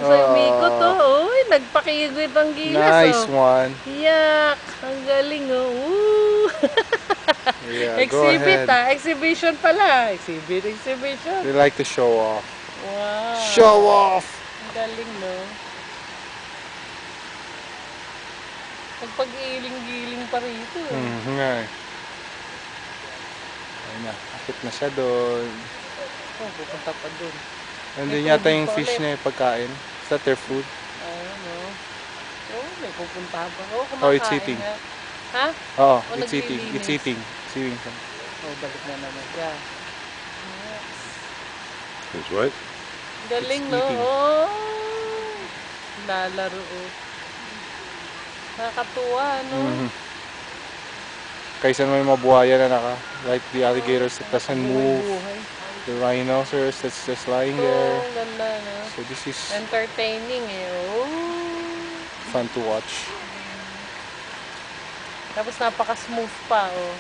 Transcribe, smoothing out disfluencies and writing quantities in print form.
Sa umikot, oh. Uy, nagpakigit ang gilas, Nice oh. one. Yak! Ang galing, oh. Woo! Yeah, go Exhibit, ahead. Exhibition pala. Exhibition. They like to show off. Wow. Show off! Ang galing, no? Nagpag-iling-giling pa rito. Nga eh. Ayun na, akit na siya doon. Oh, pupunta pa dun. Nandun May yata tubig yung pa fish ulit. na yung pagkain. Is that their food? No? Oh, may pupuntahan pa. Oh, Oh, it's kumakain eating. nga. Ha? Oh, Oh, it's eating. It's naglilinis. eating. It's eating some. Oh, balik na naman siya. Yes. It's what? Galing, It's no? eating. Oh! Lalaro, oh. Nakakatuwa, no? Kaysa may mabuhaya na like the alligators that doesn't move. Buhay-buhay. The rhinoceros that's just lying Oh, there. ang ganda, no? So this is Entertaining, eh. Oh! fun to watch. Tapos napaka-smooth pa, oh.